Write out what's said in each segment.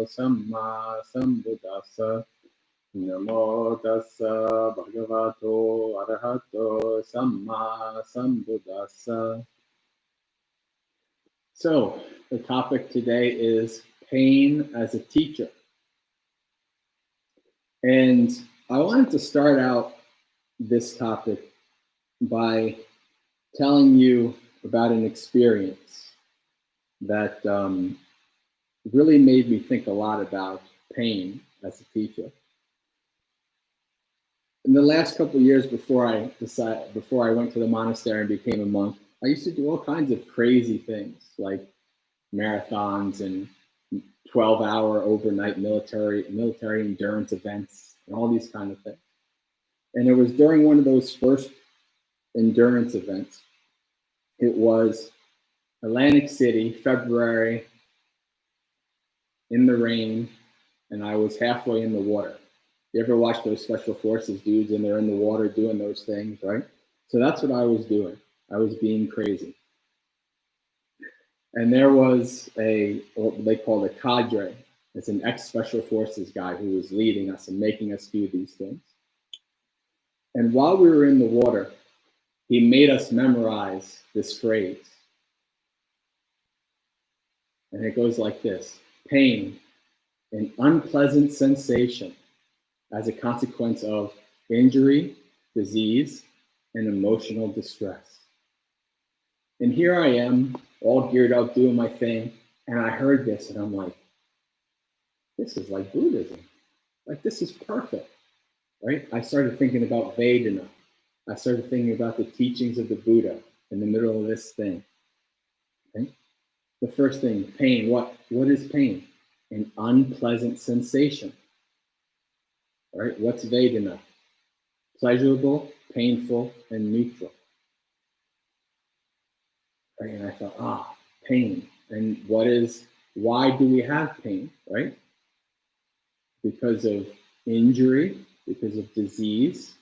samma sambuddhassa. Namo tassa bhagavato arahato samma sambuddhassa. So, the topic today is pain as a teacher. And I wanted to start out this topic by telling you about an experience that really made me think a lot about pain as a teacher. In the last couple of years before I went to the monastery and became a monk, I used to do all kinds of crazy things like marathons and 12-hour overnight military endurance events and all these kind of things. And it was during one of those first endurance events. It was Atlantic City, February, in the rain, and I was halfway in the water. You ever watch those special forces dudes and they're in the water doing those things, right? So that's what I was doing. I was being crazy. And there was what they call a cadre. It's an ex-special forces guy who was leading us and making us do these things. And while we were in the water, he made us memorize this phrase. And it goes like this: pain, an unpleasant sensation as a consequence of injury, disease, and emotional distress. And here I am, all geared up, doing my thing, and I heard this, and I'm like, this is like Buddhism. Like, this is perfect, right? I started thinking about Vedana. I started thinking about the teachings of the Buddha in the middle of this thing. Okay? The first thing, pain. What is pain? An unpleasant sensation. Right? What's Vedana? Pleasurable, painful, and neutral. Right? And I thought, pain. And why do we have pain, right? Because of injury, because of disease,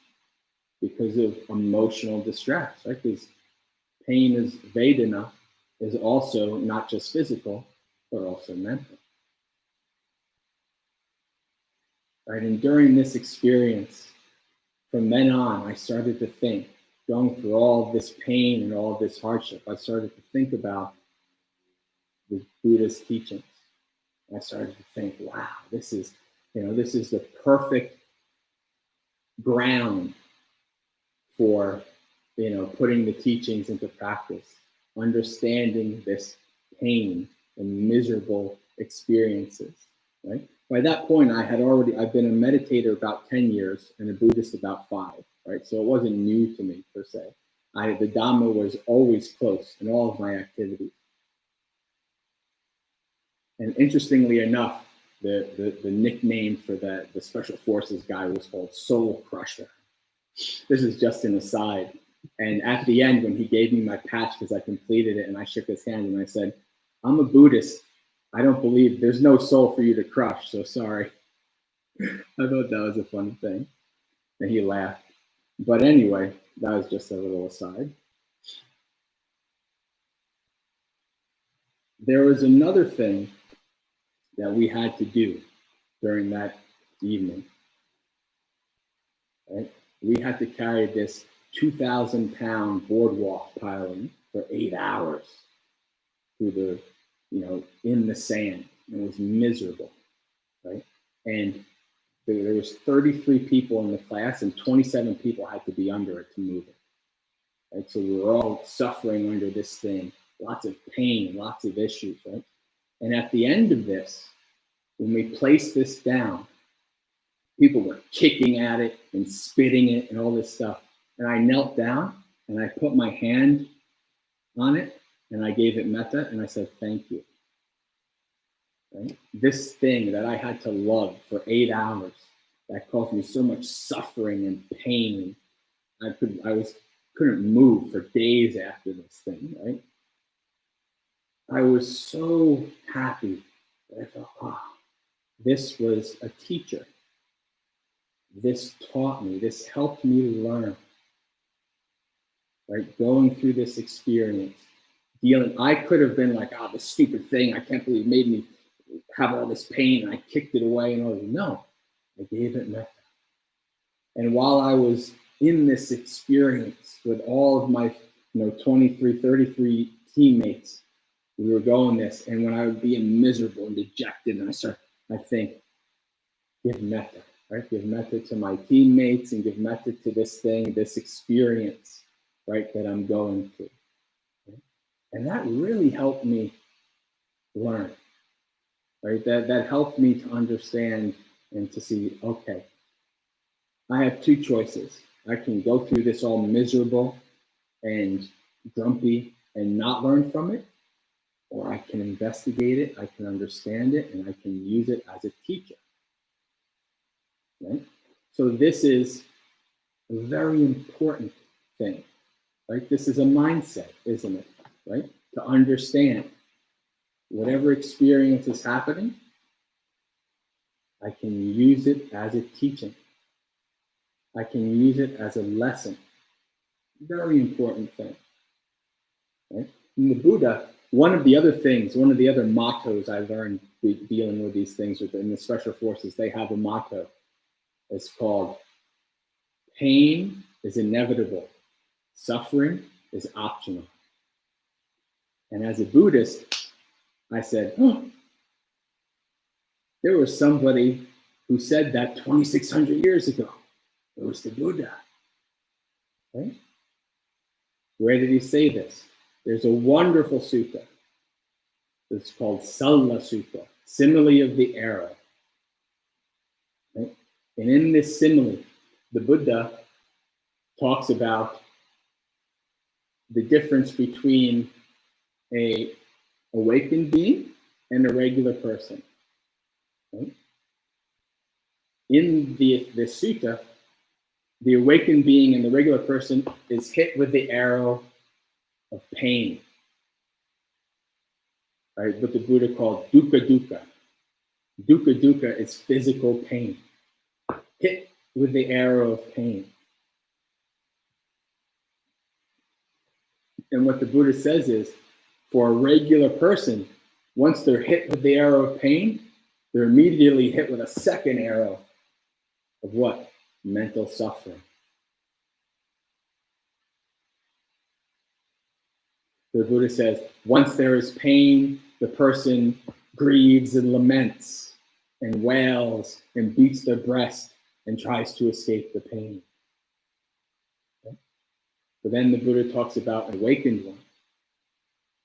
because of emotional distress, right? Because pain is Vedana, is also not just physical, but also mental. Right? And during this experience, from then on, I started to think, going through all this pain and all this hardship, I started to think about the Buddha's teachings. And I started to think, wow, this is the perfect ground for, putting the teachings into practice, understanding this pain and miserable experiences, right? By that point, I've been a meditator about 10 years and a Buddhist about 5, right? So it wasn't new to me per se. The Dhamma was always close in all of my activities. And interestingly enough, the nickname for the special forces guy was called Soul Crusher. This is just an aside. And at the end, when he gave me my patch because I completed it, and I shook his hand and I said, I'm a Buddhist. I don't believe there's no soul for you to crush, so sorry. I thought that was a fun thing. And he laughed. But anyway, that was just a little aside. There was another thing that we had to do during that evening. Right? We had to carry this 2,000-pound boardwalk piling for 8 hours through the, in the sand. It was miserable, right? And there was 33 people in the class, and 27 people had to be under it to move it. Right? So we were all suffering under this thing, lots of pain, lots of issues, right? And at the end of this, when we placed this down, people were kicking at it and spitting it and all this stuff. And I knelt down and I put my hand on it and I gave it metta and I said, thank you. Right? This thing that I had to love for 8 hours, that caused me so much suffering and pain. I couldn't move for days after this thing, right? I was so happy that I thought, this was a teacher. This taught me, this helped me learn. Right? Going through this experience, I could have been like, this stupid thing, I can't believe it made me have all this pain and I kicked it away and all that. No, I gave it metta. And while I was in this experience with all of my 23, 33 teammates, we were going this, and when I would be miserable and dejected, and I think, give metta, right? Give metta to my teammates and give metta to this thing, this experience, right, that I'm going through. Right? And that really helped me learn, right? That helped me to understand and to see, okay, I have two choices. I can go through this all miserable and grumpy and not learn from it, or I can investigate it, I can understand it, and I can use it as a teacher. Right? So this is a very important thing, right? This is a mindset, isn't it? Right? To understand whatever experience is happening, I can use it as a teaching. I can use it as a lesson. Very important thing. Right? And the Buddha, one of the other mottos I learned dealing with these things within the special forces, they have a motto. It's called, pain is inevitable, suffering is optional. And as a Buddhist, I said, oh, there was somebody who said that 2,600 years ago. It was the Buddha. Right? Where did he say this? There's a wonderful sutta. It's called Salla Sutta, simile of the arrow. Right? And in this simile, the Buddha talks about the difference between a awakened being and a regular person. Right? In the sutta, the awakened being and the regular person is hit with the arrow of pain, right? What the Buddha called dukkha dukkha. Dukkha dukkha is physical pain, hit with the arrow of pain. And what the Buddha says is, for a regular person, once they're hit with the arrow of pain, they're immediately hit with a second arrow of what? Mental suffering. The Buddha says, once there is pain, the person grieves and laments and wails and beats their breast and tries to escape the pain. Okay? But then the Buddha talks about an awakened one.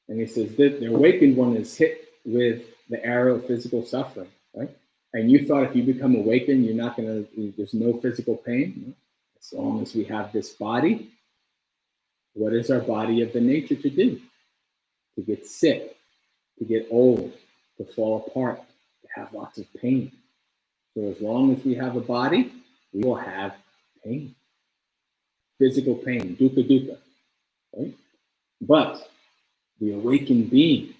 And he says that the awakened one is hit with the arrow of physical suffering, right? And you thought if you become awakened, there's no physical pain. As long as we have this body, what is our body of the nature to do? To get sick, to get old, to fall apart, to have lots of pain. So as long as we have a body, we will have pain. Physical pain, dukkha dukkha, right? But the awakened being,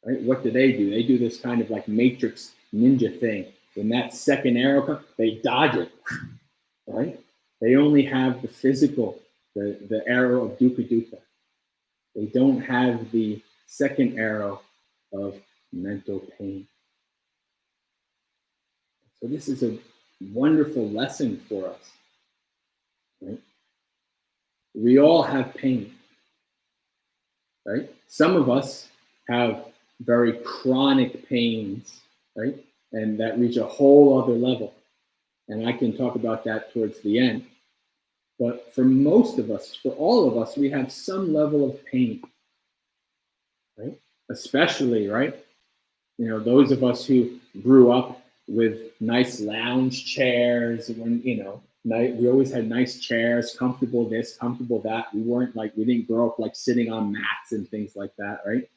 right? What do? They do this kind of like Matrix ninja thing. When that second arrow comes, they dodge it, right? They only have the physical, the arrow of dukkha dukkha. They don't have the second arrow of mental pain. So this is a wonderful lesson for us, right? We all have pain, right? Some of us have very chronic pains, right? And that reach a whole other level. And I can talk about that towards the end. But for most of us, for all of us, we have some level of pain, right? Especially, right? Those of us who grew up with nice lounge chairs, when, we always had nice chairs, comfortable this, comfortable that. We didn't grow up like sitting on mats and things like that, right?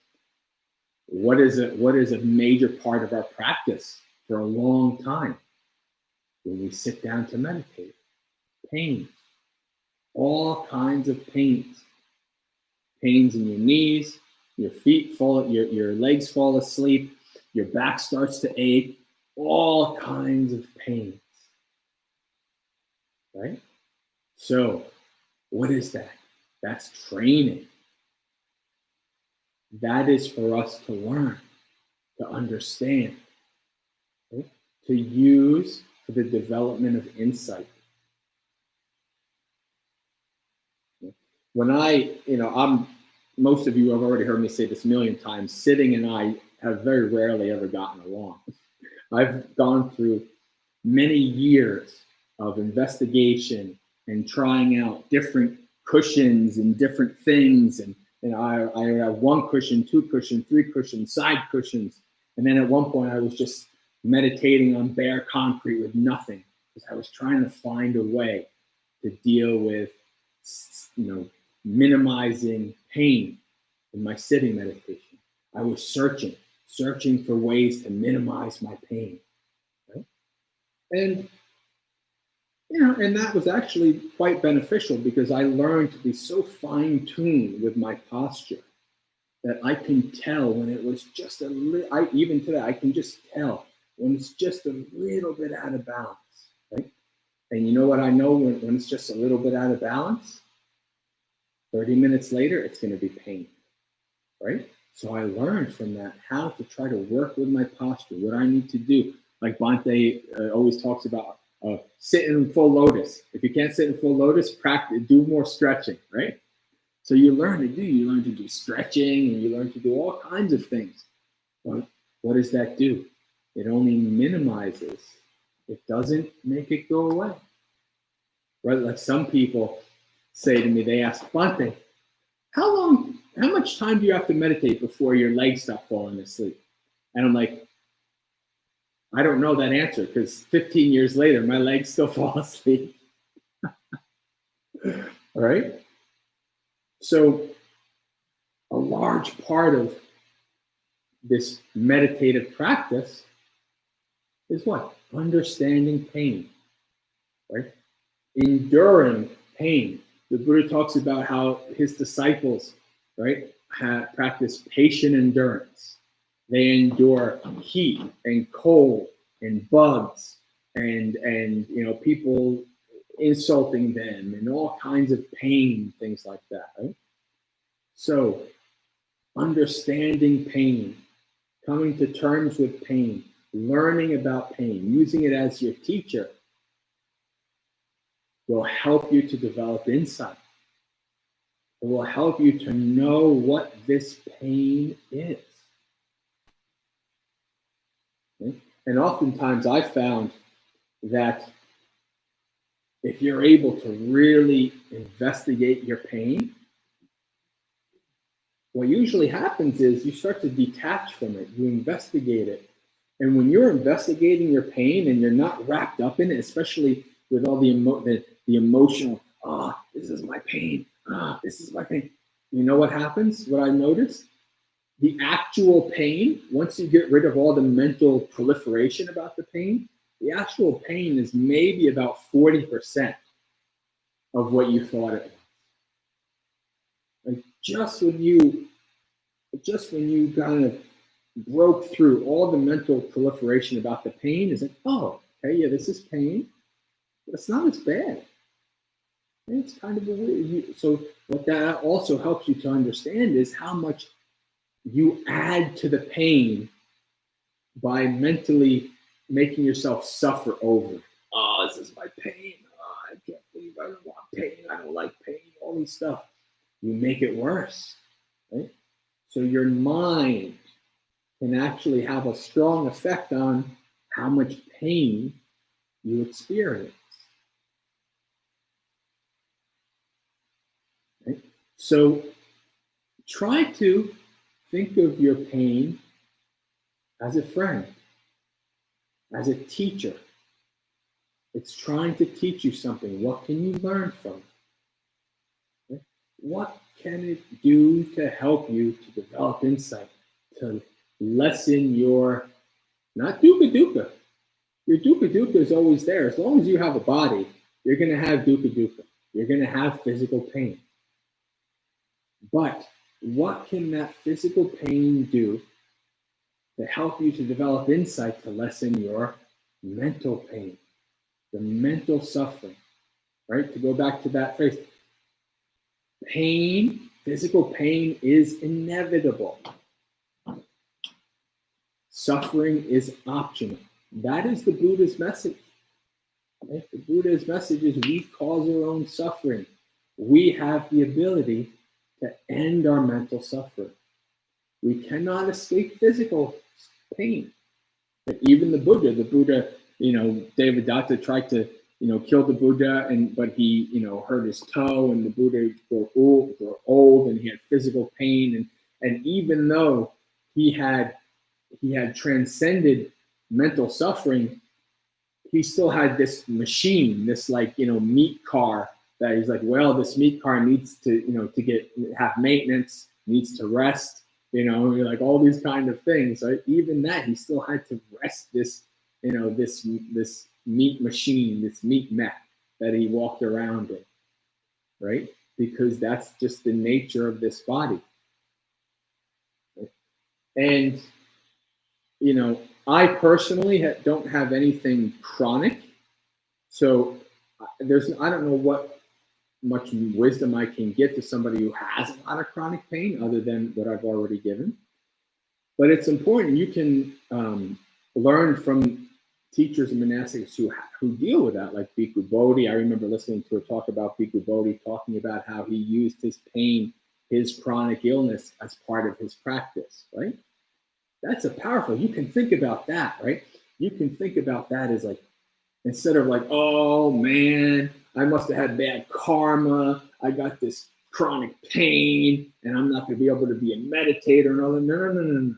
What is a major part of our practice for a long time? When we sit down to meditate, pain. All kinds of pains. Pains in your knees, your feet your legs fall asleep, your back starts to ache, all kinds of pains. Right? So, what is that? That's training. That is for us to learn, to understand, right? To use for the development of insight. When most of you have already heard me say this a million times, sitting and I have very rarely ever gotten along. I've gone through many years of investigation and trying out different cushions and different things. And I have one cushion, two cushions, three cushions, side cushions. And then at one point I was just meditating on bare concrete with nothing because I was trying to find a way to deal with, minimizing pain in my sitting meditation. I was searching for ways to minimize my pain. Right? And that was actually quite beneficial because I learned to be so fine-tuned with my posture that I can tell when it was just a little, even today, I can just tell when it's just a little bit out of balance, right? And you know what I know when it's just a little bit out of balance? 30 minutes later, it's going to be pain, right? So I learned from that how to try to work with my posture, what I need to do. Like Bhante always talks about, sit in full lotus. If you can't sit in full lotus, practice, do more stretching, right? So you learn to do stretching, and you learn to do all kinds of things. But what does that do? It only minimizes. It doesn't make it go away, right? Like some people say to me, they ask, Bhante, how much time do you have to meditate before your legs stop falling asleep? And I'm like, I don't know that answer because 15 years later, my legs still fall asleep. All right. So a large part of this meditative practice is what? Understanding pain, right? Enduring pain. The Buddha talks about how his disciples, right, practice patient endurance. They endure heat and cold and bugs and people insulting them and all kinds of pain, things like that, right? So understanding pain, coming to terms with pain, learning about pain, using it as your teacher will help you to develop insight. It will help you to know what this pain is. Okay? And oftentimes I found that if you're able to really investigate your pain, what usually happens is you start to detach from it. You investigate it. And when you're investigating your pain and you're not wrapped up in it, especially with all the emotional, this is my pain. This is my pain. You know what happens? What I noticed? The actual pain, once you get rid of all the mental proliferation about the pain, the actual pain is maybe about 40% of what you thought it was. Like just when you kind of broke through all the mental proliferation about the pain, is like, oh, okay, yeah, this is pain, but it's not as bad. It's kind of a weird. So what that also helps you to understand is how much you add to the pain by mentally making yourself suffer over. Oh, this is my pain. Oh, I can't believe I don't want pain. I don't like pain. All these stuff. You make it worse, right? So your mind can actually have a strong effect on how much pain you experience. Right? So try to think of your pain as a friend, as a teacher. It's trying to teach you something. What can you learn from it? Okay? What can it do to help you to develop insight, to lessen your, not dukkha dukkha. Your dukkha dukkha is always there. As long as you have a body, you're going to have dukkha dukkha. You're going to have physical pain. But what can that physical pain do to help you to develop insight to lessen your mental pain, the mental suffering, right? To go back to that phrase, pain, physical pain is inevitable. Suffering is optional. That is the Buddha's message. Right? The Buddha's message is we cause our own suffering. We have the ability to end our mental suffering. We cannot escape physical pain. But even the Buddha, Devadatta tried to, kill the Buddha, but he, hurt his toe, and the Buddha grew old, and he had physical pain, and even though he had transcended mental suffering, he still had this machine, this meat car that he's like, well, this meat car needs to, have maintenance, needs to rest, like all these kind of things. Right? Even that, he still had to rest this, this meat machine, this meat mech that he walked around in, right? Because that's just the nature of this body. And, I personally don't have anything chronic. So I don't know what much wisdom I can give to somebody who has a lot of chronic pain other than what I've already given. But it's important. You can learn from teachers and monastics who deal with that, like Bhikkhu Bodhi. I remember listening to a talk about Bhikkhu Bodhi talking about how he used his pain, his chronic illness, as part of his practice, right? That's a powerful, you can think about that, right? You can think about that as like, instead of like, oh man, I must have had bad karma, I got this chronic pain, and I'm not going to be able to be a meditator and all that. No.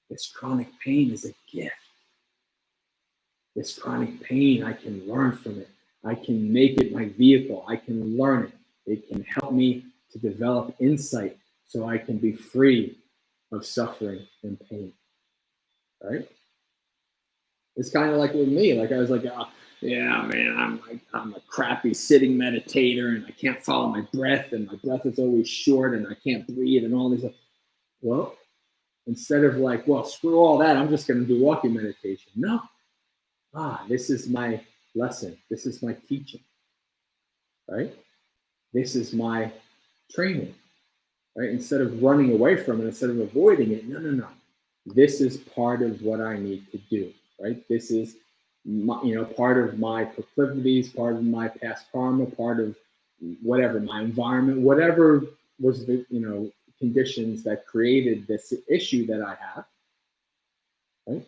This chronic pain is a gift. This chronic pain, I can learn from it. I can make it my vehicle. I can learn it. It can help me to develop insight so I can be free of suffering and pain, right? It's kind of like with me. Like I was like, oh, yeah, man, I'm a crappy sitting meditator, and I can't follow my breath, and my breath is always short, and I can't breathe, and all this. Well, instead of like, well, screw all that, I'm just going to do walking meditation. No. This is my lesson. This is my teaching, right? This is my training. Right? Instead of running away from it, instead of avoiding it, no. This is part of what I need to do, right? This is, part of my proclivities, part of my past karma, part of whatever, my environment, whatever was the, conditions that created this issue that I have, right?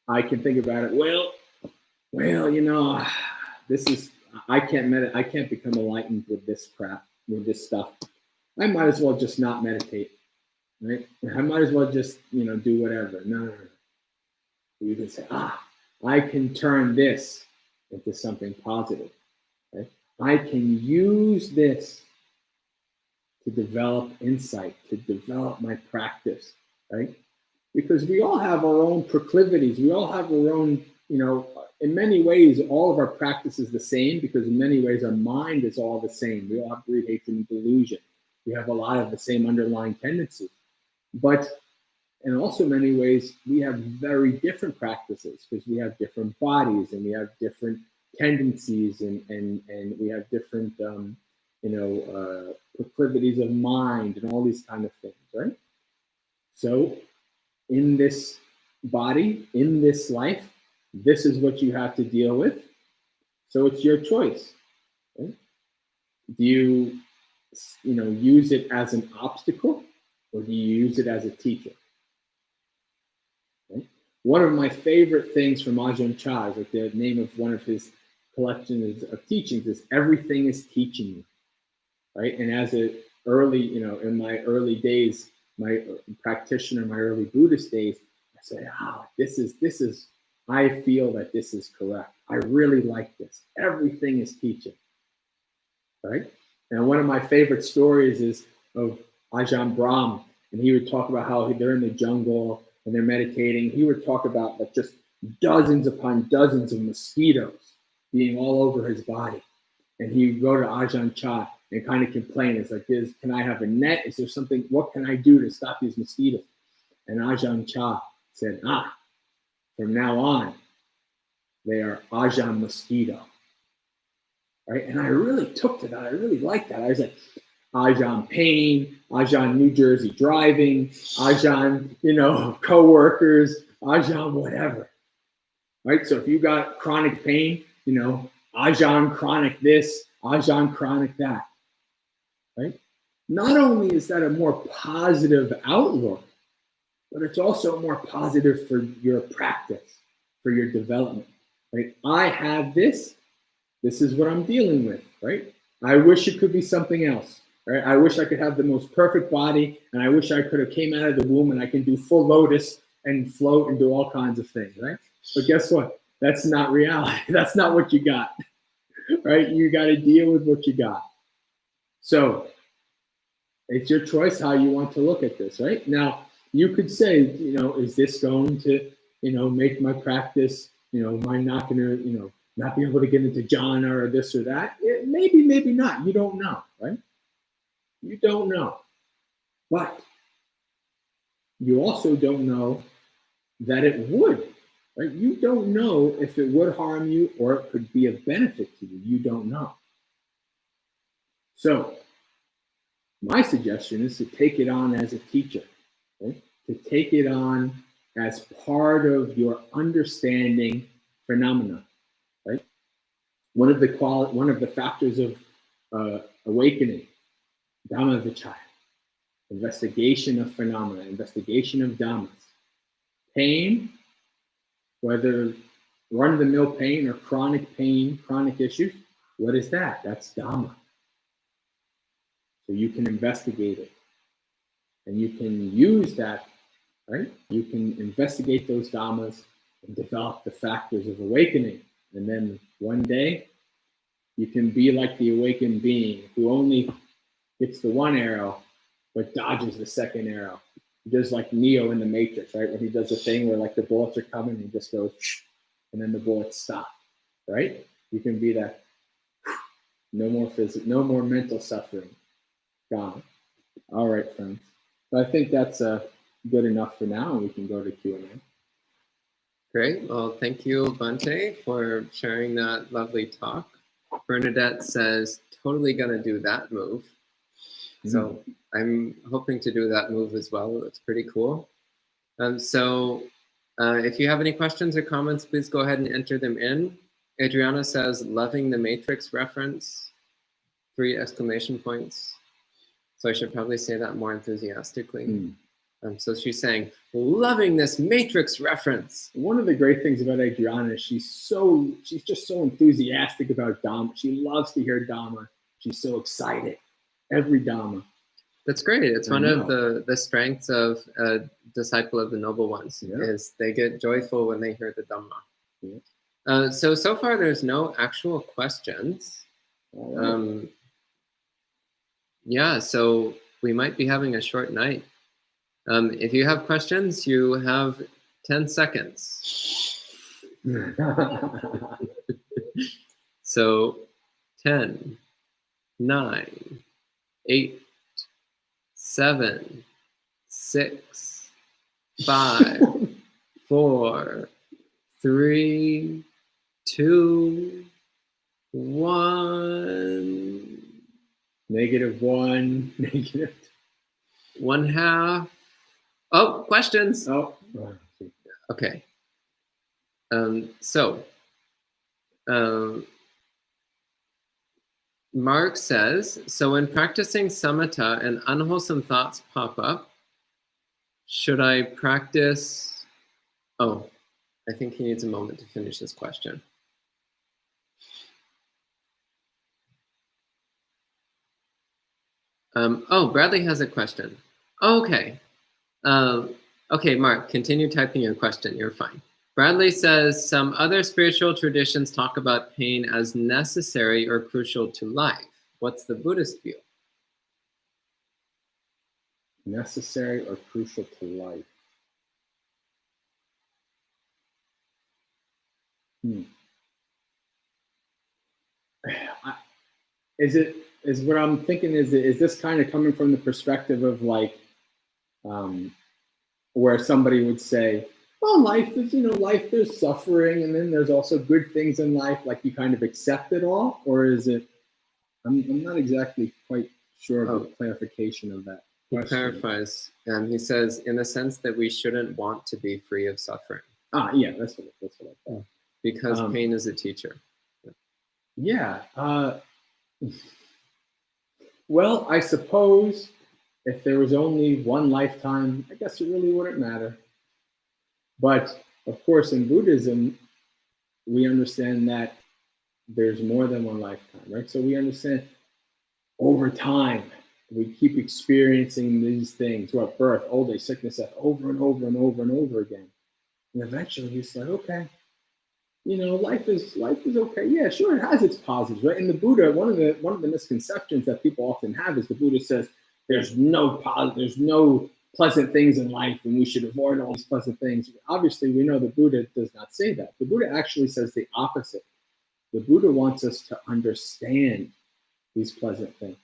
I can think about it, well, this is, I can't become enlightened with this crap, with this stuff. I might as well just not meditate, right? I might as well just, do whatever. No. You can say, I can turn this into something positive, right? I can use this to develop insight, to develop my practice, right? Because we all have our own proclivities. We all have our own, in many ways, all of our practice is the same, because in many ways our mind is all the same. We all have greed, hatred, and delusion. We have a lot of the same underlying tendencies. But in also many ways, we have very different practices, because we have different bodies, and we have different tendencies, and we have different, proclivities of mind, and all these kind of things, right? So in this body, in this life, this is what you have to deal with. So it's your choice. Right? Do you, use it as an obstacle, or do you use it as a teacher? Right? One of my favorite things from Ajahn Chah, like the name of one of his collections of teachings, is everything is teaching you. Right? And as a early, in my early days, my practitioner, my early Buddhist days, I say, this is, I feel that this is correct. I really like this. Everything is teaching. Right? And one of my favorite stories is of Ajahn Brahm, and he would talk about how they're in the jungle and they're meditating. He would talk about like just dozens upon dozens of mosquitoes being all over his body. And he would go to Ajahn Chah and kind of complain. It's like, can I have a net? Is there something, what can I do to stop these mosquitoes? And Ajahn Chah said, from now on, they are Ajahn Mosquito. Right? And I really took to that. I really liked that. I was like, Ajahn pain, Ajahn New Jersey driving, Ajahn, coworkers, Ajahn whatever, right? So if you got chronic pain, Ajahn chronic this, Ajahn chronic that, right? Not only is that a more positive outlook, but it's also more positive for your practice, for your development, right? I have this is what I'm dealing with, right? I wish it could be something else, right? I wish I could have the most perfect body, and I wish I could have came out of the womb and I can do full lotus and float and do all kinds of things, right? But guess what? That's not reality. That's not what you got, right? You got to deal with what you got. So it's your choice how you want to look at this, right? Now, you could say, is this going to, make my practice, am I not going to, not be able to get into jhana or this or that? Maybe, maybe not. You don't know, right? You don't know. But you also don't know that it would, right? You don't know if it would harm you or it could be a benefit to you. You don't know. So my suggestion is to take it on as a teacher, right? To take it on as part of your understanding phenomena, right? One of the factors of awakening, Dhamma Vichaya, investigation of phenomena, investigation of Dhammas. Pain, whether run-of-the-mill pain or chronic pain, chronic issues, what is that? That's Dhamma. So you can investigate it. And you can use that, right? You can investigate those Dhammas and develop the factors of awakening. And then one day, you can be like the awakened being who only hits the one arrow, but dodges the second arrow. Just like Neo in the Matrix, right? When he does a thing where like the bullets are coming, he just goes, and then the bullets stop, right? You can be that, no more mental suffering, gone. All right, friends. So I think that's good enough for now, and we can go to Q&A. Great. Well, thank you, Bhante, for sharing that lovely talk. Bernadette says, totally going to do that move. So I'm hoping to do that move as well. It looks pretty cool. So if you have any questions or comments, please go ahead and enter them in. Adriana says, loving the Matrix reference, 3 exclamation points. So I should probably say that more enthusiastically. So she's saying, loving this Matrix reference. One of the great things about Adriana is she's just so enthusiastic about Dhamma. She loves to hear Dhamma. She's so excited. Every Dhamma. That's great. It's one of the strengths of a disciple of the Noble Ones, is they get joyful when they hear the Dhamma. Yeah. So far there's no actual questions. Yeah, so we might be having a short night. If you have questions, you have 10 seconds. So 10, 9, 8, 7, 6, 5, 4, 3, 2, 1. -1, negative 1/2. Oh, questions. Oh, okay. Mark says, so when practicing samatha and unwholesome thoughts pop up, should I practice? Oh, I think he needs a moment to finish this question. Bradley has a question. Okay. Okay, Mark, continue typing your question. You're fine. Bradley says, some other spiritual traditions talk about pain as necessary or crucial to life. What's the Buddhist view? Necessary or crucial to life? Is what I'm thinking is this kind of coming from the perspective of like, where somebody would say, well, life is, life, there's suffering, and then there's also good things in life, like you kind of accept it all? Or is it, I'm not exactly quite sure of the clarification of that He question. clarifies, and he says, in the sense that we shouldn't want to be free of suffering. Yeah, that's what I thought. Because pain is a teacher. Yeah. Well, I suppose if there was only one lifetime, I guess it really wouldn't matter. But of course, in Buddhism, we understand that there's more than one lifetime, right? So we understand over time, we keep experiencing these things throughout birth, old age, sickness, death, over and over and over and over again. And eventually it's like, okay, life is okay. Yeah, sure, it has its positives, right? And the Buddha, one of the misconceptions that people often have is the Buddha says there's no pleasant things in life, and we should avoid all these pleasant things. Obviously, we know the Buddha does not say that. The Buddha actually says the opposite. The Buddha wants us to understand these pleasant things,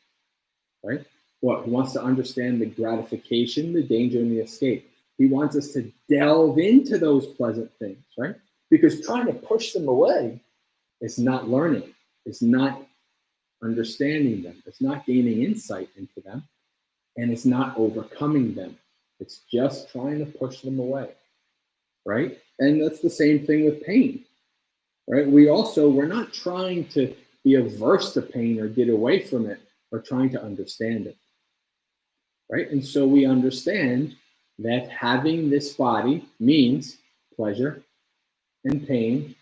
right? What? He wants to understand the gratification, the danger, and the escape. He wants us to delve into those pleasant things, right? Because trying to push them away is not learning. It's not understanding them. It's not gaining insight into them. And it's not overcoming them. It's just trying to push them away, right? And that's the same thing with pain, right? We're not trying to be averse to pain or get away from it. We're trying to understand it, right? And so we understand that having this body means pleasure and pain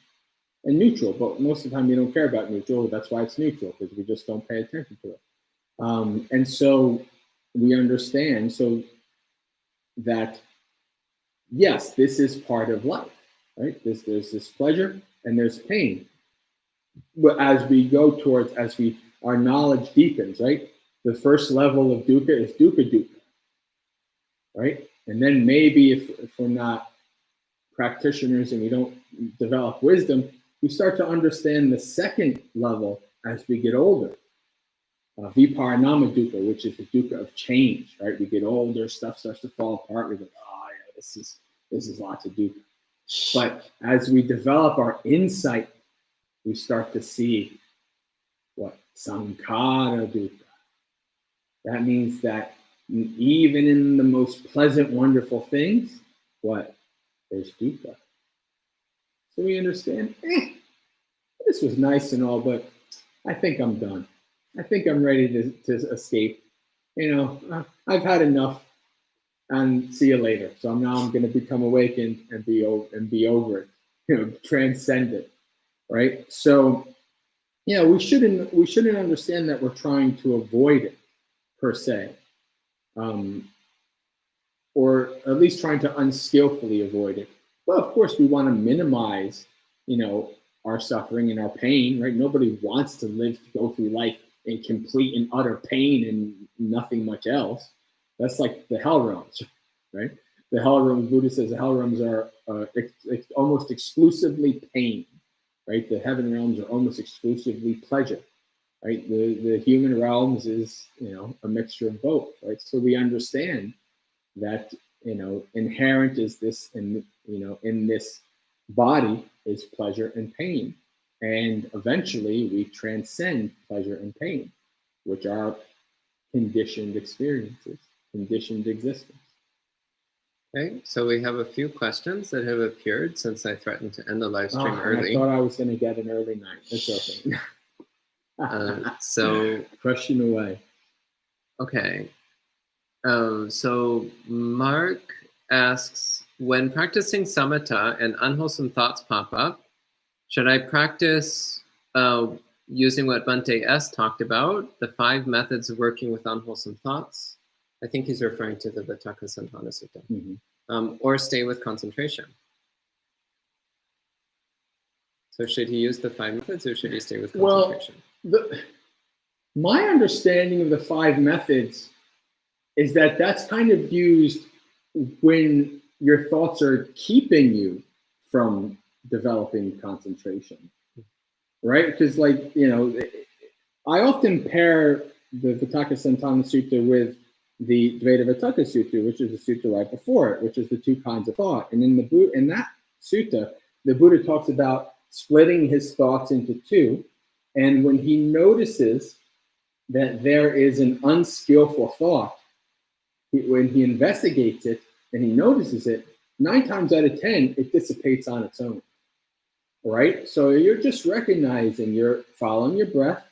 and neutral. But most of the time, you don't care about neutral. That's why it's neutral, because we just don't pay attention to it. And so we understand that, yes, this is part of life, right? There's this pleasure and there's pain. But as our knowledge deepens, right? The first level of dukkha is dukkha, right? And then maybe if we're not practitioners and we don't develop wisdom, we start to understand the second level as we get older. Viparinama dukkha, which is the dukkha of change, right? We get older, stuff starts to fall apart. We go, oh yeah, this is lots of dukkha. But as we develop our insight, we start to see what? Sankhara dukkha. That means that even in the most pleasant, wonderful things, what? There's dukkha. So we understand, this was nice and all, but I think I'm done. I think I'm ready to escape. I've had enough, and see you later. So now I'm going to become awakened and be over it, transcend it, right? So, yeah, we shouldn't understand that we're trying to avoid it per se, or at least trying to unskillfully avoid it. Well, of course, we want to minimize, our suffering and our pain, right? Nobody wants to go through life in complete and utter pain and nothing much else. That's like the hell realms, right? The hell realms, Buddha says the hell realms are almost exclusively pain, right? The heaven realms are almost exclusively pleasure, right? The human realms is, a mixture of both, right? So we understand that, inherent is this, in this body is pleasure and pain. And eventually we transcend pleasure and pain, which are conditioned experiences, conditioned existence. Okay, so we have a few questions that have appeared since I threatened to end the live stream early. I thought I was going to get an early night. It's okay. So question away. Okay. So Mark asks, when practicing samatha and unwholesome thoughts pop up, should I practice using what Bhante S. talked about, the 5 methods of working with unwholesome thoughts? I think he's referring to the Detaching Sutta. Mm-hmm. Or stay with concentration. So should he use the 5 methods, or should he stay with concentration? Well, my understanding of the 5 methods is that that's kind of used when your thoughts are keeping you from developing concentration, right? Because, I often pair the Vitakka Sutta with the Dvaita Vitakka Sutta, which is the sutta right before it, which is the 2 kinds of thought. And in that sutta, the Buddha talks about splitting his thoughts into 2. And when he notices that there is an unskillful thought, when he investigates it and he notices it, 9 times out of 10, it dissipates on its own, right? So you're just recognizing, you're following your breath,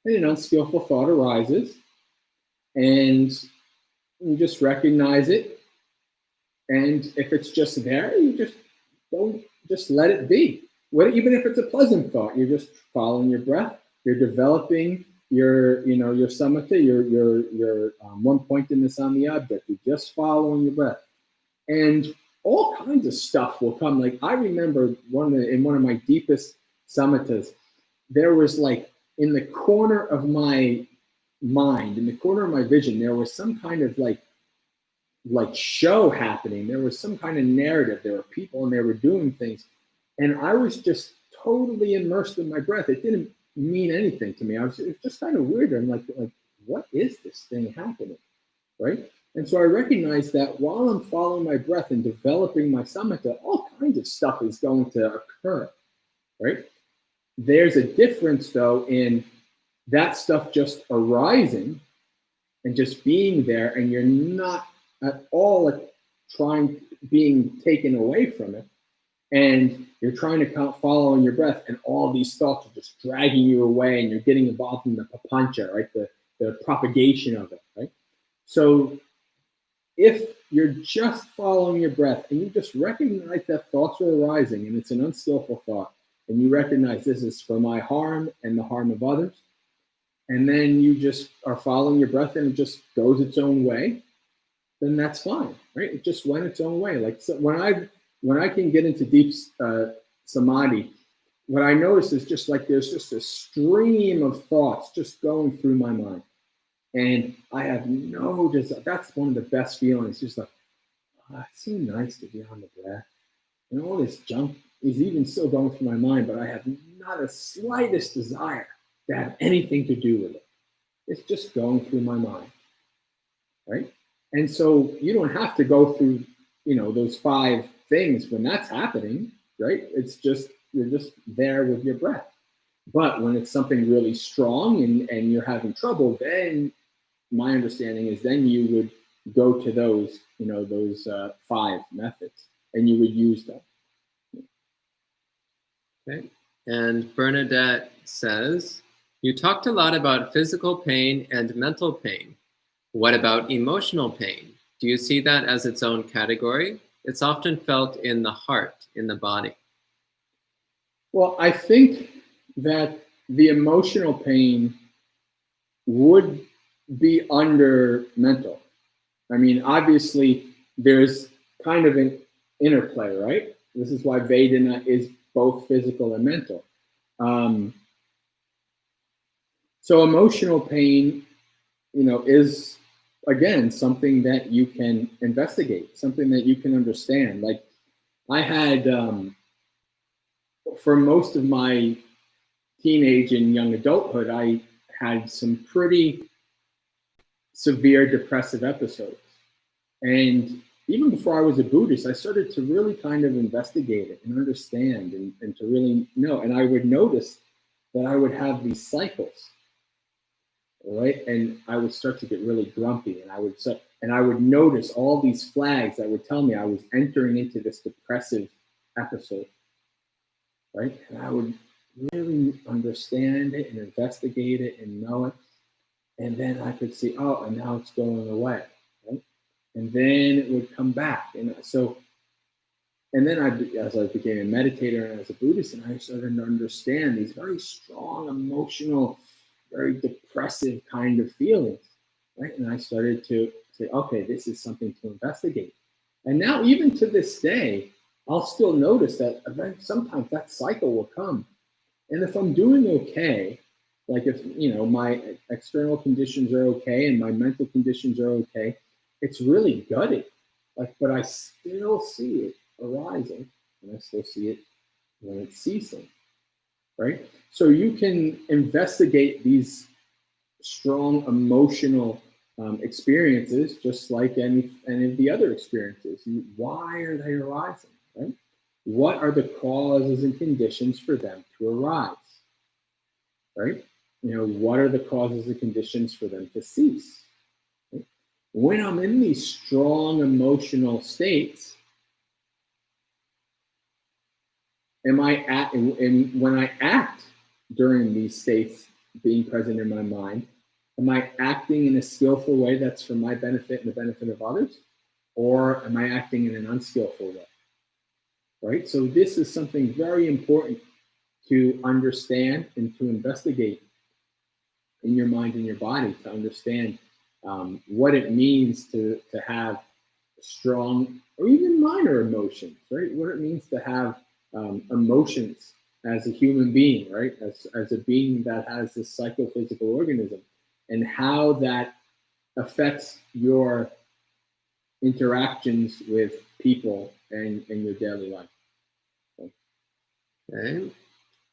and an unskillful thought arises, and you just recognize it. And if it's just there, you just don't, just let it be. Even if it's a pleasant thought, you're just following your breath. You're developing your samatha, your one pointedness on the object. You're just following your breath, and all kinds of stuff will come. Like I remember in one of my deepest samathas, there was like in the corner of my mind, in the corner of my vision, there was some kind of like show happening. There was some kind of narrative. There were people and they were doing things, and I was just totally immersed in my breath. It didn't mean anything to me. It was just kind of weird. I'm like, what is this thing happening, right? And so I recognized that while I'm following my breath and developing my samatha, all kinds of stuff is going to occur, right? There's a difference, though, in that stuff just arising and just being there, and you're not at all being taken away from it, and you're trying to follow your breath, and all these thoughts are just dragging you away, and you're getting involved in the papancha, right? The propagation of it, right? So if you're just following your breath and you just recognize that thoughts are arising and it's an unskillful thought, and you recognize this is for my harm and the harm of others, and then you just are following your breath and it just goes its own way, then that's fine, right? It just went its own way. Like so when I can get into deep samadhi, what I notice is just like there's just a stream of thoughts just going through my mind. And I have no desire. That's one of the best feelings. Just like, it's so nice to be on the breath. And all this junk is even still going through my mind, but I have not a slightest desire to have anything to do with it. It's just going through my mind, right? And so you don't have to go through, those 5 things when that's happening, right? It's just, you're just there with your breath. But when it's something really strong and you're having trouble, then my understanding is then you would go to those, those 5 methods, and you would use them. Okay. And Bernadette says, you talked a lot about physical pain and mental pain. What about emotional pain? Do you see that as its own category? It's often felt in the heart, in the body. Well, I think that the emotional pain would be under mental. I mean, obviously, there's kind of an interplay, right? This is why Vedana is both physical and mental. So emotional pain, is, again, something that you can investigate, something that you can understand. Like I had, for most of my teenage and young adulthood, I had some pretty severe depressive episodes. And even before I was a Buddhist, I started to really kind of investigate it and understand and to really know. And I would notice that I would have these cycles, right? And I would start to get really grumpy, and I would notice all these flags that would tell me I was entering into this depressive episode, right? And I would really understand it and investigate it and know it. And then I could see, and now it's going away, right? And then it would come back. And so, and then as I became a meditator and as a Buddhist, and I started to understand these very strong, emotional, very depressive kind of feelings, right? And I started to say, okay, this is something to investigate. And now, even to this day, I'll still notice that sometimes that cycle will come. And if I'm doing okay, like if, my external conditions are okay and my mental conditions are okay, it's really gutted. But I still see it arising, and I still see it when it's ceasing, right? So you can investigate these strong emotional experiences just like any of the other experiences. Why are they arising, right? What are the causes and conditions for them to arise, right? what are the causes and conditions for them to cease? Right? When I'm in these strong emotional states, and when I act during these states being present in my mind, am I acting in a skillful way that's for my benefit and the benefit of others? Or am I acting in an unskillful way? Right? So this is something very important to understand and to investigate in your mind and your body, to understand what it means to have strong or even minor emotions, right? What it means to have emotions as a human being, right? As a being that has this psychophysical organism, and how that affects your interactions with people and in your daily life. Okay.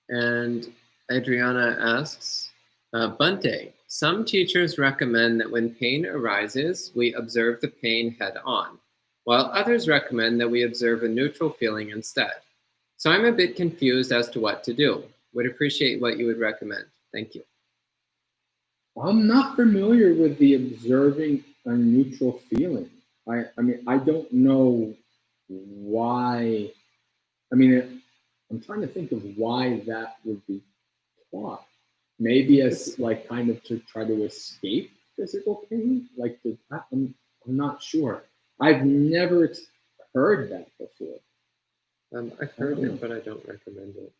And Adriana asks, Bhante, some teachers recommend that when pain arises, we observe the pain head on, while others recommend that we observe a neutral feeling instead. So I'm a bit confused as to what to do. Would appreciate what you would recommend. Thank you. I'm not familiar with the observing a neutral feeling. I mean, I don't know why. I mean, I'm trying to think of why that would be taught. Maybe as like kind of to try to escape physical pain. I'm not sure. I've never heard that before. I've heard it, but I don't recommend it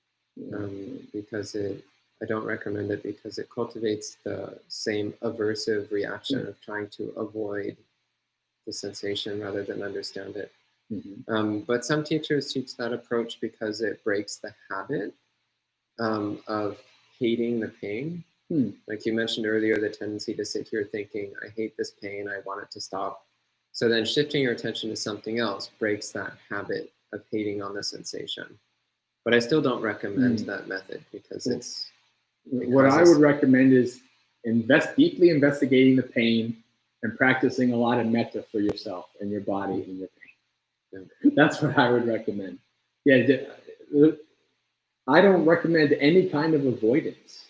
I don't recommend it because it cultivates the same aversive reaction of trying to avoid the sensation rather than understand it. Mm-hmm. But some teachers teach that approach because it breaks the habit of hating the pain. Like you mentioned earlier, the tendency to sit here thinking, I hate this pain, I want it to stop. So then shifting your attention to something else breaks that habit of hating on the sensation. But I still don't recommend that method because what I would recommend is deeply investigating the pain and practicing a lot of metta for yourself and your body and your pain. Yeah. That's what I would recommend. Yeah, I don't recommend any kind of avoidance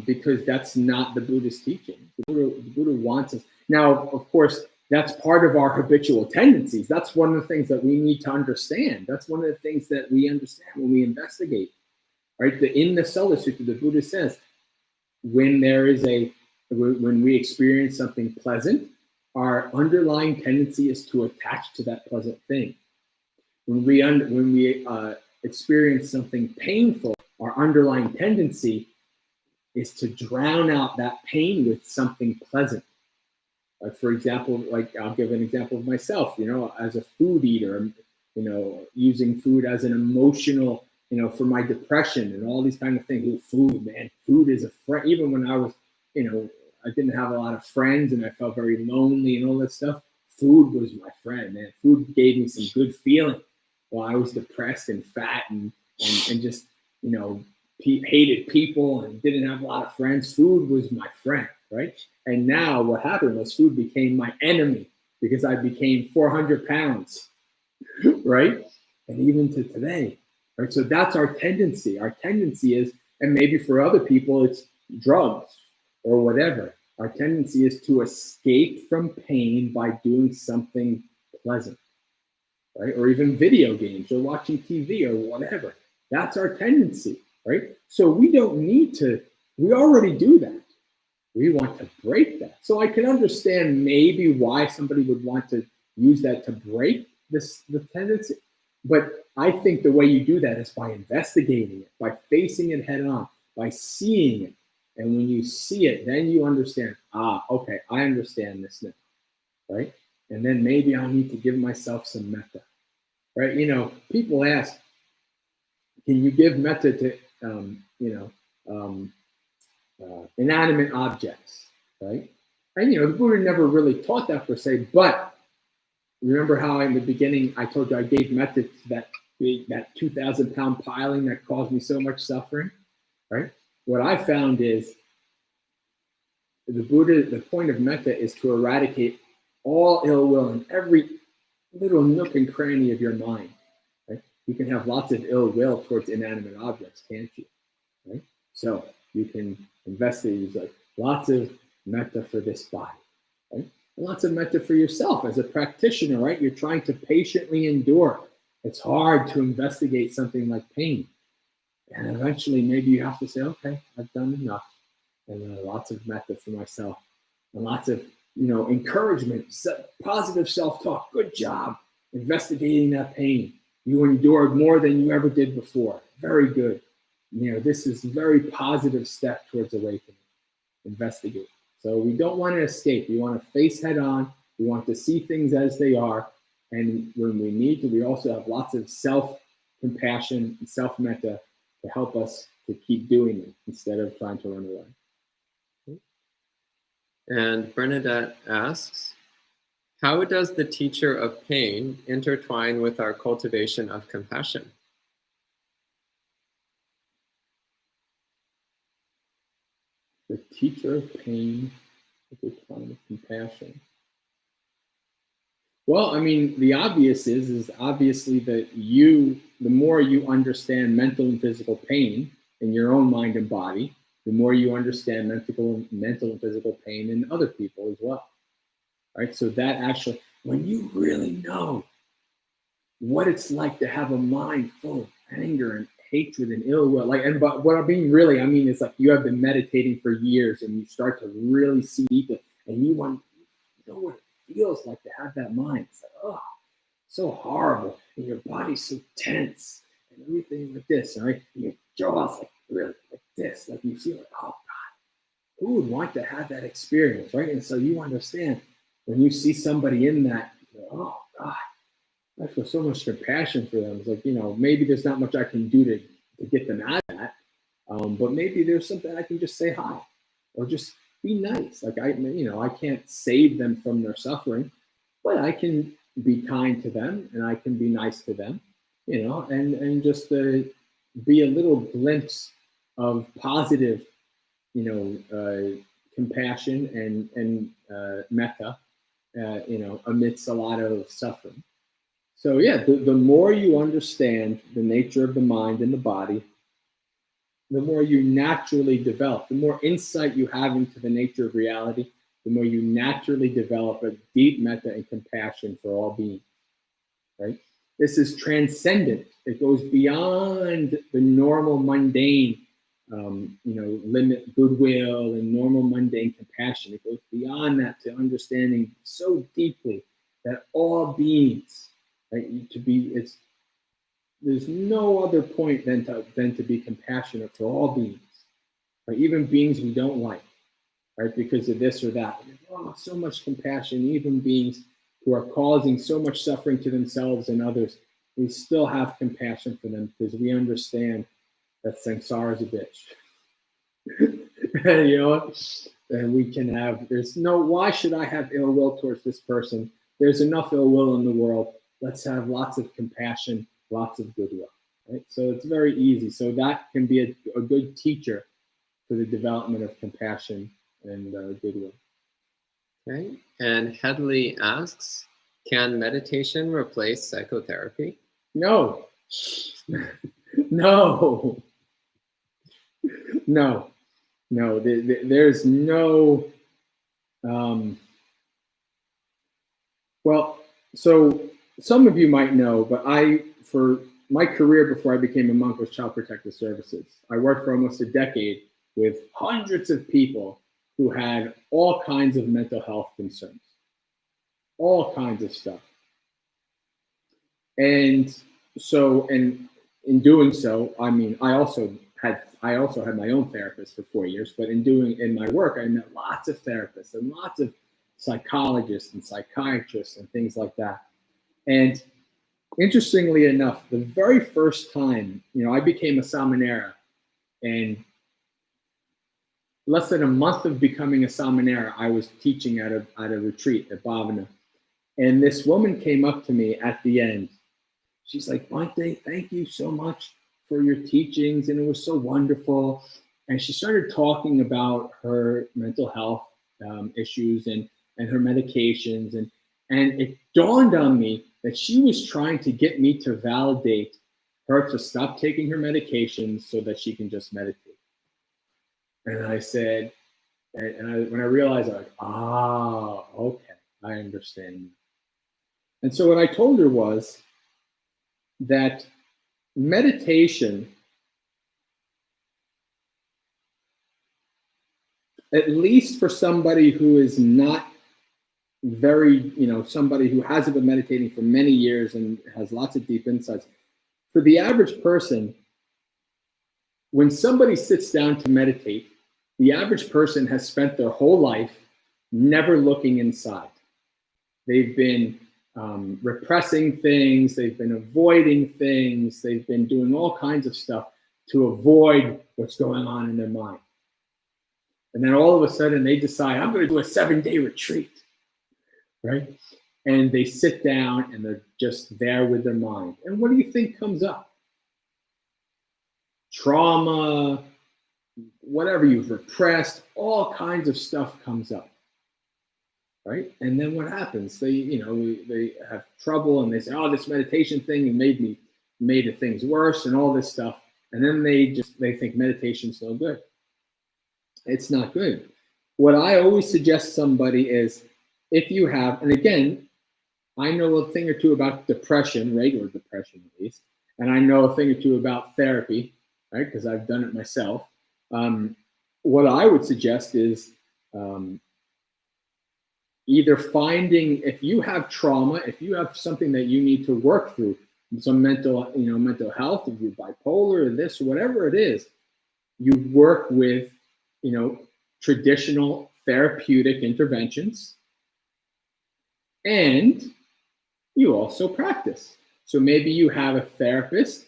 because that's not the Buddhist teaching. The Buddha wants us. Now, of course, that's part of our habitual tendencies. That's one of the things that we need to understand. That's one of the things that we understand when we investigate. Right? In the Sutta Sutta, the Buddha says, when we experience something pleasant, our underlying tendency is to attach to that pleasant thing. When we experience something painful, our underlying tendency is to drown out that pain with something pleasant. For example, I'll give an example of myself, as a food eater, using food as an emotional, for my depression and all these kind of things. Food is a friend. Even when I was, I didn't have a lot of friends and I felt very lonely and all that stuff, food was my friend, man. Food gave me some good feeling while I was depressed and fat and just, hated people and didn't have a lot of friends. Food was my friend, right? And now what happened was food became my enemy because I became 400 pounds, right? And even to today, right? So that's our tendency. Our tendency is, and maybe for other people, it's drugs or whatever. Our tendency is to escape from pain by doing something pleasant, right? Or even video games or watching TV or whatever. That's our tendency, right? So we don't need to, we already do that. We want to break that. So I can understand maybe why somebody would want to use that to break the tendency. But I think the way you do that is by investigating it, by facing it head on, by seeing it. And when you see it, then you understand, okay, I understand this now, right? And then maybe I need to give myself some metta, right? People ask, can you give metta to, inanimate objects, right? And the Buddha never really taught that per se, but remember how in the beginning I told you I gave metta to that 2,000-pound piling that caused me so much suffering, right? What I found is the point of metta is to eradicate all ill will in every little nook and cranny of your mind, right? You can have lots of ill will towards inanimate objects, can't you? Right? So You can investigate like lots of metta for this body, right? And lots of metta for yourself as a practitioner, right? You're trying to patiently endure. It's hard to investigate something like pain. And eventually maybe you have to say, okay, I've done enough. And lots of metta for myself. And lots of, encouragement, positive self-talk. Good job investigating that pain. You endured more than you ever did before. Very good. This is a very positive step towards awakening. Investigate. So we don't want to escape. We want to face head on. We want to see things as they are. And when we need to, we also have lots of self-compassion and self-metta to help us to keep doing it instead of trying to run away. And Bernadette asks, how does the teacher of pain intertwine with our cultivation of compassion? The teacher of pain intertwine with compassion. Well, the obvious is obviously that the more you understand mental and physical pain in your own mind and body, the more you understand mental and physical pain in other people as well, right? So that actually, when you really know what it's like to have a mind full of anger and hatred and ill will, but what I'm being really, it's like you have been meditating for years and you start to really see deeper, and you want to know what it feels like to have that mind. It's like, oh, so horrible, and your body's so tense and everything like this, right? And your jaw's like really like this, like you feel like, oh God, who would want to have that experience, right? And so you understand when you see somebody in that, you go, oh God, I feel so much compassion for them. It's like, maybe there's not much I can do to get them out of that, but maybe there's something I can just say hi or just be nice. Like I can't save them from their suffering, but I can be kind to them and I can be nice to them, and just be a little glimpse of positive, compassion and metta, amidst a lot of suffering. So yeah, the more you understand the nature of the mind and the body, the more you naturally develop, the more insight you have into the nature of reality, the more you naturally develop a deep metta and compassion for all beings, right? This is transcendent. It goes beyond the normal mundane, limit goodwill and normal mundane compassion. It goes beyond that to understanding so deeply that all beings, right, there's no other point than to be compassionate for all beings, right? Even beings we don't like, right, because of this or that. Oh, so much compassion, even beings who are causing so much suffering to themselves and others, we still have compassion for them because we understand that samsara is a bitch. And we can have, why should I have ill will towards this person? There's enough ill will in the world. Let's have lots of compassion, lots of goodwill, right? So it's very easy. So that can be a good teacher for the development of compassion and goodwill. Okay, and Headley asks, can meditation replace psychotherapy? No. No. No. No. There's no. Well, so some of you might know, but for my career before I became a monk was Child Protective Services. I worked for almost a decade with hundreds of people who had all kinds of mental health concerns, all kinds of stuff. And so, and in doing so, I also had my own therapist for 4 years, but in my work, I met lots of therapists and lots of psychologists and psychiatrists and things like that. And interestingly enough, the very first time, I became a samanera, and less than a month of becoming a samanera, I was teaching at a retreat at Bhavana. And this woman came up to me at the end. She's like, Bhante, thank you so much for your teachings, and it was so wonderful. And she started talking about her mental health issues and her medications. And it dawned on me that she was trying to get me to validate her to stop taking her medications so that she can just meditate. And I said, when I realized, I was like, okay, I understand. And so what I told her was that meditation, at least for somebody who is not very, somebody who hasn't been meditating for many years and has lots of deep insights, for the average person, when somebody sits down to meditate, the average person has spent their whole life never looking inside. They've been repressing things, they've been avoiding things, they've been doing all kinds of stuff to avoid what's going on in their mind. And then all of a sudden they decide, I'm going to do a 7-day retreat, right? And they sit down and they're just there with their mind. And what do you think comes up? Trauma, whatever you've repressed, all kinds of stuff comes up, right? And then what happens? They have trouble and they say, oh, this meditation thing made things worse and all this stuff. And then they think meditation's no good. It's not good. What I always suggest somebody is, if you have, and again, I know a thing or two about depression, regular depression at least, and I know a thing or two about therapy, right? Because I've done it myself. What I would suggest is either finding, if you have trauma, if you have something that you need to work through, some mental health, if you're bipolar or this, whatever it is, you work with, traditional therapeutic interventions, and you also practice. So maybe you have a therapist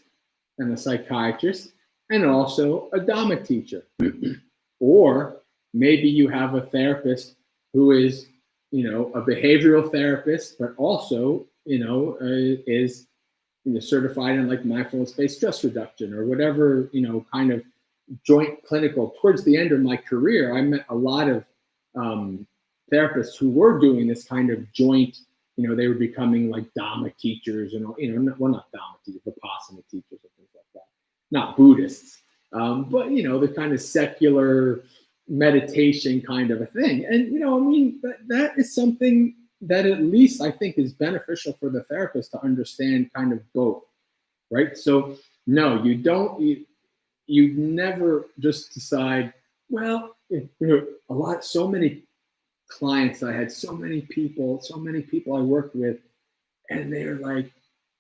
and a psychiatrist and also a Dhamma teacher. Or maybe you have a therapist who is, a behavioral therapist, but also, is certified in like mindfulness-based stress reduction or whatever, kind of joint clinical. Towards the end of my career, I met a lot of therapists who were doing this kind of joint, they were becoming like Dhamma teachers and, not Dhamma teachers, Vipassana teachers and things like that. Not Buddhists, but, the kind of secular meditation kind of a thing. And, that is something that at least I think is beneficial for the therapist to understand kind of both, right? So no, you never just decide, well, so many clients I had, so many people I worked with, and they're like,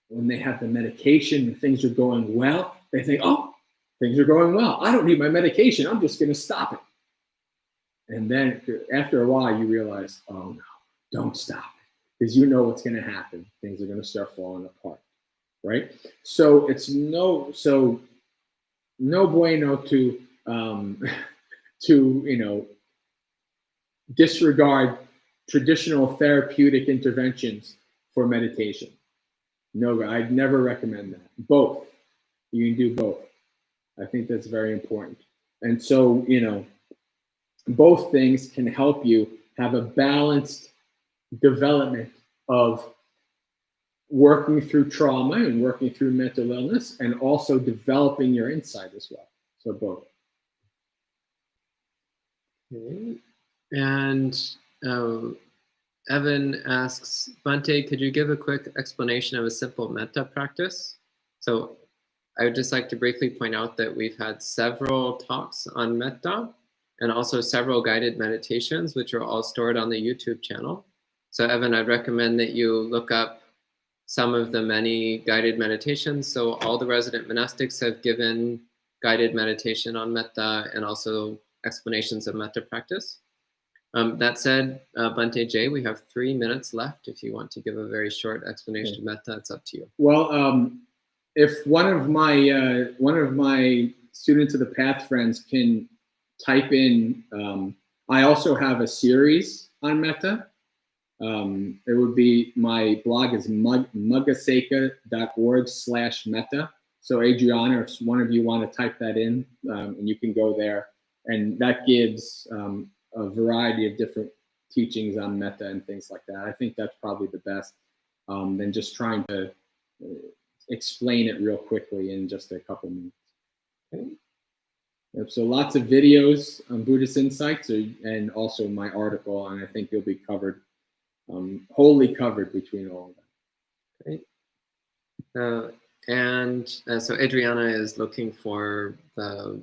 when they have the medication and things are going well, they think, oh, things are going well. I don't need my medication. I'm just going to stop it. And then after a while, you realize, oh no, don't stop it, because you know what's going to happen. Things are going to start falling apart, right? So it's no bueno to disregard traditional therapeutic interventions for meditation. No, I'd never recommend that. Both. You can do both. I think that's very important. And so, both things can help you have a balanced development of working through trauma and working through mental illness, and also developing your insight as well. So both. Okay. And Evan asks, Bhante, could you give a quick explanation of a simple metta practice? So I would just like to briefly point out that we've had several talks on metta and also several guided meditations, which are all stored on the YouTube channel. So Evan, I'd recommend that you look up some of the many guided meditations. So all the resident monastics have given guided meditation on metta and also explanations of metta practice. That said, Bhante Jay, we have 3 minutes left. If you want to give a very short explanation of metta, it's up to you. Well, if one of my students of the path friends can type in, I also have a series on metta. It would be, my blog is muggaseka.org/metta. So Adriana, if one of you want to type that in, and you can go there, and that gives a variety of different teachings on metta and things like that. I think that's probably the best than just trying to explain it real quickly in just a couple minutes. Okay. So lots of videos on Buddhist insights, and also my article, and I think you'll be covered, wholly covered between all of them. Great. So Adriana is looking for the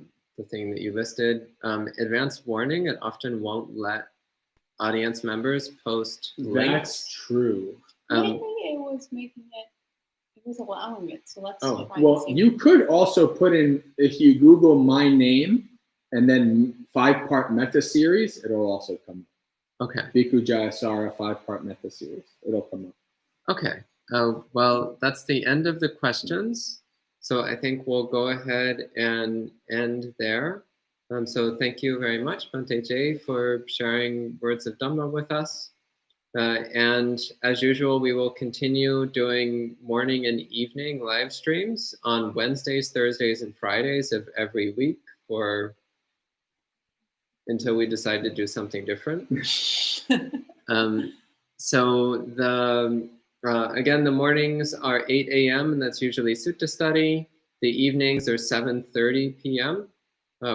thing that you listed. Advanced warning, it often won't let audience members post links. That's true. Lately it was making it was allowing it. So let's try well, you could also put in, if you Google my name and then 5-part metta series, it'll also come up. Okay. Bhikkhu Jayasara 5-part metta series. It'll come up. Okay. Well, that's the end of the questions. So I think we'll go ahead and end there. So thank you very much, Bhante Jay, for sharing words of Dhamma with us. And as usual, we will continue doing morning and evening live streams on Wednesdays, Thursdays, and Fridays of every week until we decide to do something different. Again, the mornings are 8 a.m. and that's usually Sutta study. The evenings are 7:30 p.m.,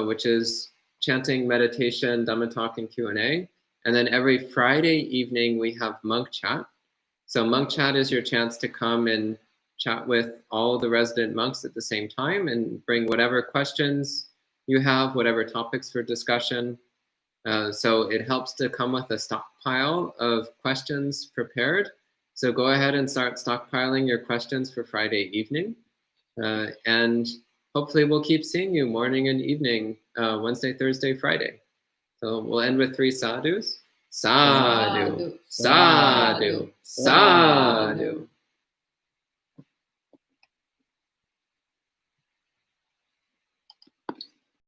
which is chanting, meditation, Dhamma talk, and Q&A. And then every Friday evening, we have monk chat. So monk chat is your chance to come and chat with all the resident monks at the same time and bring whatever questions you have, whatever topics for discussion. So it helps to come with a stockpile of questions prepared. So go ahead and start stockpiling your questions for Friday evening. And hopefully we'll keep seeing you morning and evening, Wednesday, Thursday, Friday. So we'll end with 3 sadhus. Sadhu, sadhu, sadhu.